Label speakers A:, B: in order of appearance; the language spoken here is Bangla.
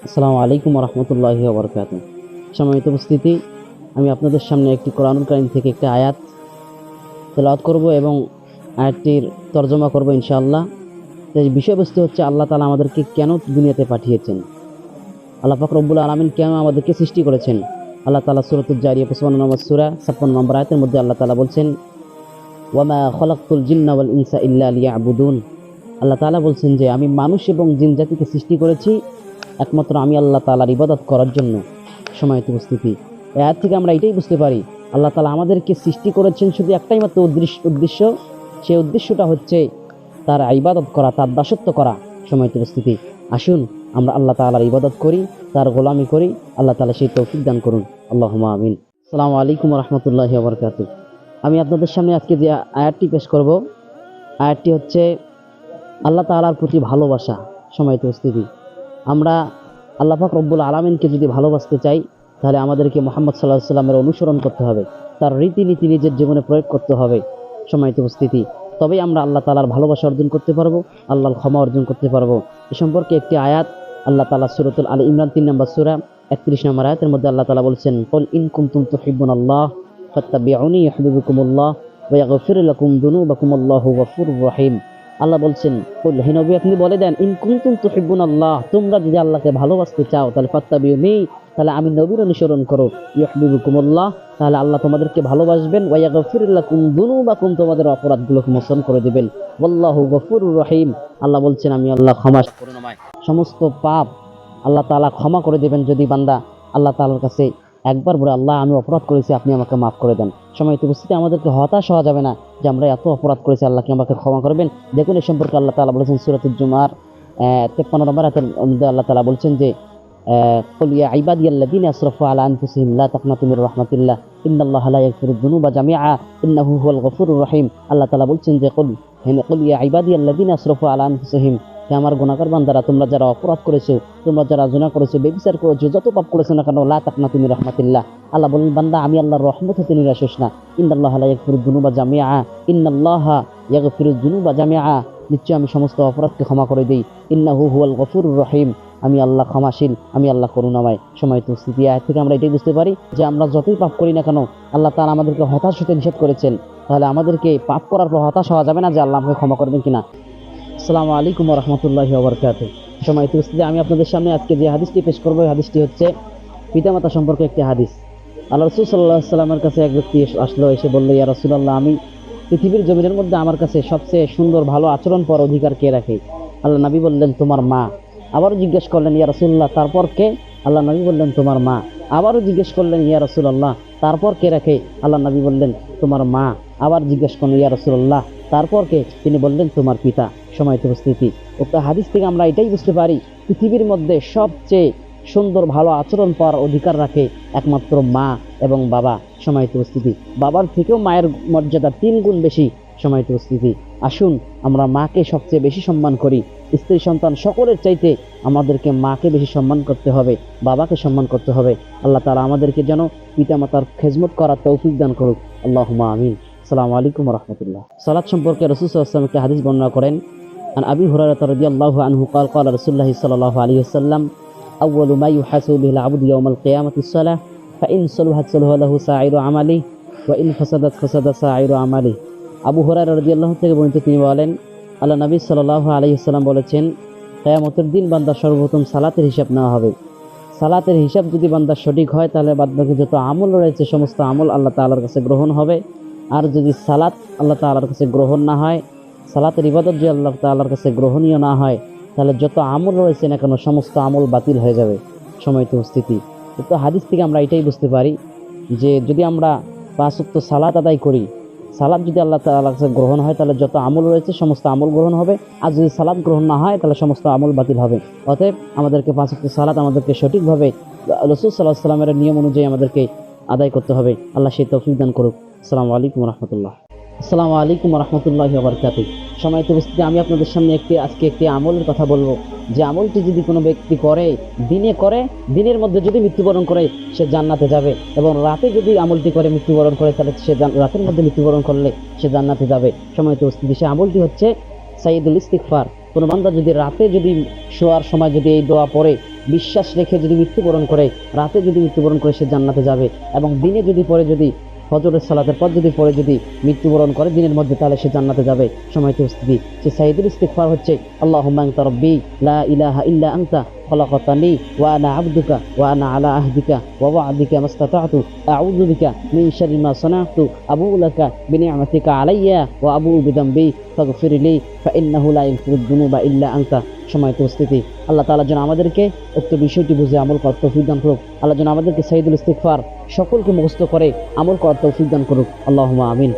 A: আসসালামু আলাইকুম রহমতুল্লাহি ওয়া বারাকাতুহু। সম্মানিত উপস্থিতি, আমি আপনাদের সামনে একটি কোরআনুল কারীম থেকে একটি আয়াত তেলাওয়াত করব এবং আয়াতটির তর্জমা করব ইনশাআল্লাহ। এই বিষয়বস্তু হচ্ছে আল্লাহ তাআলা আমাদেরকে কেন দুনিয়াতে পাঠিয়েছেন, আল্লাহ পাক রব্বুল আলামিন কেন আমাদেরকে সৃষ্টি করেছেন। আল্লাহ তাআলা সূরাতুল জারিয়া 55 নম্বর সূরা 56 নম্বর আয়াতের মধ্যে আল্লাহ তাআলা বলছেন, ওয়ামা খলাকতুল জিন্না ওয়াল ইনসা ইল্লা লিয়াবুদুন। আল্লাহ তাআলা বলছেন যে আমি মানুষ এবং জিন জাতিকে সৃষ্টি করেছি একমাত্র আমি আল্লাহ তাআলার ইবাদত করার জন্য। সম্মানিত উপস্থিতি, এই আয়াত থেকে আমরা এটাই বুঝতে পারি আল্লাহ তাআলা আমাদেরকে সৃষ্টি করেছেন শুধু একটাই মাত্র উদ্দেশ্য। সেই উদ্দেশ্যটা হচ্ছে তার ইবাদত করা, তার দাসত্ব করা। সম্মানিত উপস্থিতি, আসুন আমরা আল্লাহ তাআলার ইবাদত করি, তার গোলামি করি। আল্লাহ তাআলা সেই তৌফিক দান করুন, আল্লাহুম্মা আমিন। আসসালামু আলাইকুম ওয়া রাহমাতুল্লাহি ওয়া বারাকাতুহু। আমি আপনাদের সামনে আজকে যে আয়াতটি পেশ করব, আয়াতটি হচ্ছে আল্লাহ তাআলার প্রতি ভালোবাসা। সম্মানিত উপস্থিতি, আমরা আল্লাহ পাক রব্বুল আলামিনকে যদি ভালোবাসতে চাই তাহলে আমাদেরকে মুহাম্মদ সাল্লাল্লাহু আলাইহি ওয়াসাল্লামের অনুসরণ করতে হবে, তার রীতিনীতি নিজের জীবনে প্রয়োগ করতে হবে। সম্মানিত উপস্থিতি, তবেই আমরা আল্লাহ তাআলার ভালোবাসা অর্জন করতে পারবো, আল্লাহর ক্ষমা অর্জন করতে পারবো। এ সম্পর্কে একটি আয়াত আল্লাহ তাআলা সূরাতুল আলী ইমরান 3 নম্বর সূরা 31 নম্বর আয়াতের মধ্যে আল্লাহ তাআলা বলছেন, কুল ইন কুনতুম তুহিব্বুনাল্লাহ ফাত্তাবিউনি ইউহিব্বুকুমুল্লাহ ওয়া ইয়াগফির লাকুম যুনুবাকুম আল্লাহু গফুরুর রহিম। আল্লাহ বলছেন, কুল হে নবী আপনি বলে দেন, ইন কুনতুম তুহিব্বুনাল্লাহ, তোমরা যদি আল্লাহকে ভালোবাসতে চাও তাহলে ফাত্তাবিউনি, তাহলে আমি নবীর অনুসরণ করো, ইউহিব্বুকুমুল্লাহ, তাহলে আল্লাহ তোমাদেরকে ভালোবাসবেন, ওয়া ইয়াগফির লাকুম যুনুবাকুম, তোমাদের অপরাধগুলোকে মোচন করে দিবেন, আল্লাহু গফুরুর রহিম। আল্লাহ বলছেন আমি আল্লাহ ক্ষমা করুণাময়, সমস্ত পাপ আল্লাহ তাআলা ক্ষমা করে দিবেন যদি বান্দা আল্লাহ তাআলার কাছে একবার বলে, আল্লাহ আমি অপরাধ করেছি, আপনি আমাকে মাফ করে দেন। সম্মানিত উপস্থিতি, আমাদেরকে হতাশ হওয়া যাবে না যে আমরা এত অপরাধ করেছি, আল্লাহকে আমাকে ক্ষমা করবেন। দেখুন এই সম্পর্কে আল্লাহ তাআলা বলেছেন সূরাতুল জুমার 53 নম্বর আয়াতের মধ্যে আল্লাহ তাআলা বলছেন যে, কুল ইয়া ইবাদিয়াল্লাযীনা আসরাফু আলা আনফুসিহিম লা তাকনাতু মির রাহমাতিল্লাহ ইন্নাল্লাহা লা ইয়াগফিরুয যুনুবা জামিআ ইন্নাহু হুয়াল গফুরুর রহিম। আল্লাহ তাআলা বলছেন যে, কুল ইয়া ইবাদিয়াল্লাযীনা আসরাফু আলা আনফুসিহিম, হে আমার গুনাহগার বান্দারা, তোমরা যারা অপরাধ করেছো, তোমরা যারা জিনা করেছো, ব্যভিচার করেছো, যত পাপ করেছো না কেন, লা তাকনাতু মির রাহমাতিল্লাহ, আল্লাহ বলেন বান্দা আমি আল্লাহর রহমত হতে নিরাশ হোস না। ইন্নাল্লাহা লা ইয়াগফিরুয যুনুবা জামিআ ইন্নাল্লাহা ইয়াগফিরুয যুনুবা জামিআ, নিশ্চয় আমি সমস্ত অপরাধকে ক্ষমা করে দেই। ইন্নাহু হুয়াল গফুরুর রহিম, আমি আল্লাহ ক্ষমাশীল, আমি আল্লাহ করুণাময়। সম্মানিত উপস্থিতি, আয়াত থেকে আমরা এটাই বুঝতে পারি যে আমরা যতই পাপ করি না কেন আল্লাহ তাআলা আমাদেরকে হতাশ হতে নিষেধ করেছেন। তাহলে আমাদেরকে পাপ করার পর হতাশ হওয়া যাবে না যে আল্লাহ আমাকে ক্ষমা করবেন কিনা। আসসালামু আলাইকুম ওয়া রাহমাতুল্লাহি ওয়া বারাকাতুহু। সম্মানিত উপস্থিতি, আমি আপনাদের সামনে আজকে যে হাদিসটি পেশ করব, এই হাদিসটি হচ্ছে পিতামাতা সম্পর্কে একটি হাদিস। আল্লাহ রাসূল সাল্লাল্লাহু আলাইহি ওয়াসাল্লামের কাছে এক ব্যক্তি আসলো, এসে বলল, ইয়া রাসূলুল্লাহ, আমি পৃথিবীর জমিনের মধ্যে আমার কাছে সবচেয়ে সুন্দর ভালো আচরণ পর অধিকার কে রাখে? আল্লাহ নবী বললেন, তোমার মা। আবারও জিজ্ঞেস করলেন, ইয়া রাসূলুল্লাহ, তারপর কে? আল্লাহ নবী বললেন, তোমার মা। আবারও জিজ্ঞেস করলেন, ইয়া রাসূলুল্লাহ, তারপর কে রাখে? আল্লাহ নবী বললেন, তোমার মা। আবার জিজ্ঞেস করলেন, ইয়া রাসূলুল্লাহ, তারপর কে? তিনি বললেন, তোমার পিতা। সম্মানিত উপস্থিতি, উক্ত হাদিস থেকে আমরা এটাই বুঝতে পারি পৃথিবীর মধ্যে সবচেয়ে সুন্দর ভালো আচরণ পাওয়ার অধিকার রাখে একমাত্র মা এবং বাবা। সম্মানিত উপস্থিতি, বাবার থেকেও মায়ের মর্যাদা 3 গুণ বেশি। সম্মানিত উপস্থিতি, আসুন আমরা মাকে সবচেয়ে বেশি সম্মান করি। স্ত্রী সন্তান সকলের চাইতে আমাদেরকে মাকে বেশি সম্মান করতে হবে, বাবাকে সম্মান করতে হবে। আল্লাহ তাআলা আমাদেরকে যেন পিতামাতার খেজমত করার তৌফিক দান করুক, আল্লাহুম্মা আমিন। আসসালামু আলাইকুম ওয়া রাহমাতুল্লাহ। সালাত সম্পর্কে রাসূল সাল্লাল্লাহু আলাইহি ওয়াসাল্লাম একটি হাদিস বর্ণনা করেন, আন আবি হুরায়রা রাদিয়াল্লাহু আনহু قال قال رسول الله صلى الله عليه وسلم أول ما يحاسب به العبد يوم القيامة الصلاة فإن صلحت صلح له سائر عمله وإن فسدت فسد سائر عمله। আবু হুরায়রা রাদিয়াল্লাহু থেকে বর্ণিত, তিনি বলেন, আল্লাহ নবী সাল্লাল্লাহু আলাইহি ওয়াসাল্লাম বলেছেন, কিয়ামতের দিন বান্দার সর্বপ্রথম সালাতের হিসাব নেওয়া হবে। সালাতের হিসাব যদি বান্দার সঠিক হয় তাহলে বাদবাকি যত আমল রয়েছে সমস্ত আমল আল্লাহ তাআলার কাছে গ্রহণ হবে। আর যদি সালাত আল্লাহ তাআলার কাছে গ্রহণ না হয়, সালাতের ইবাদত যদি আল্লাহ তাআলার কাছে গ্রহণীয় না হয়, তাহলে যত আমল রয়েছে না কেন সমস্ত আমল বাতিল হয়ে যাবে। সম্মানিত উপস্থিতি, তো হাদিস থেকে আমরা এটাই বুঝতে পারি যে যদি আমরা 5 ওয়াক্ত সালাত আদায় করি, সালাত যদি আল্লাহ তাআলার কাছে গ্রহণ হয় তাহলে যত আমল রয়েছে সমস্ত আমল গ্রহণ হবে। আর যদি সালাত গ্রহণ না হয় তাহলে সমস্ত আমল বাতিল হবে। অতএব আমাদেরকে 5 ওয়াক্ত সালাত আমাদেরকে সঠিকভাবে রাসূল সাল্লাল্লাহু আলাইহি ওয়াসাল্লামের নিয়ম অনুযায়ী আমাদেরকে আদায় করতে হবে। আল্লাহ সেই তৌফিক দান করুক। আসসালামু আলাইকুম ওয়া রাহমাতুল্লাহ। আসসালামু আলাইকুম ওয়া রাহমাতুল্লাহি ওয়া বারাকাতুহু। সম্মানিত উপস্থিতি, আমি আপনাদের সামনে আজকে একটি আমলের কথা বলবো, যে আমলটি যদি কোনো ব্যক্তি করে, দিনের মধ্যে যদি মৃত্যুবরণ করে সে জান্নাতে যাবে, এবং রাতে যদি আমলটি করে মৃত্যুবরণ করে তাহলে সে রাতের মধ্যে মৃত্যুবরণ করলে সে জান্নাতে যাবে। সম্মানিত উপস্থিতি, সে আমলটি হচ্ছে সাইয়্যিদুল ইস্তিগফার। কোনো বান্দা যদি রাতে যদি শোয়ার সময় যদি এই দোয়া পড়ে, বিশ্বাস রেখে যদি মৃত্যুবরণ করে, রাতে যদি মৃত্যুবরণ করে সে জান্নাতে যাবে, এবং দিনে যদি পরে যদি ফজরের সালাতের পর যদি পরে যদি মৃত্যুবরণ করে দিনের মধ্যে, তাহলে সে জান্নাতে যাবে। সময়ত উপস্থিতি, সে সাইদুল ইস্তিগফার হচ্ছে আল্লাহুম্মা আনতা রাব্বি লা ইলাহা ইল্লা আনতা খলাকতানি ওয়া আনা আবদুকা ওয়া আনা আলা আহদিকা ওয়া ওয়া'দিকা মাসতাতা'তু আউযু বিকা মিন শাররি মা সানা'তু আবুউ লাকা বিনি'মাতিকা আলাইয়া ওয়া আবুউ বিযামবি ফাগফিরলি ফাইন্নাহু লা ইয়াগফিরুদ যুনুবা ইল্লা আনতা। সময়ত উপস্থিতি, আল্লাহ তাআলা যেন আমাদেরকে উক্ত বিষয়টি বুঝে আমল করার তৌফিক দান করুক। আল্লাহ যেন আমাদেরকে সাইদুল ইস্তিগফার সকলকে মুখস্থ করে আমল করার তৌফিক দান করুক। আল্লাহুম্মা আমিন।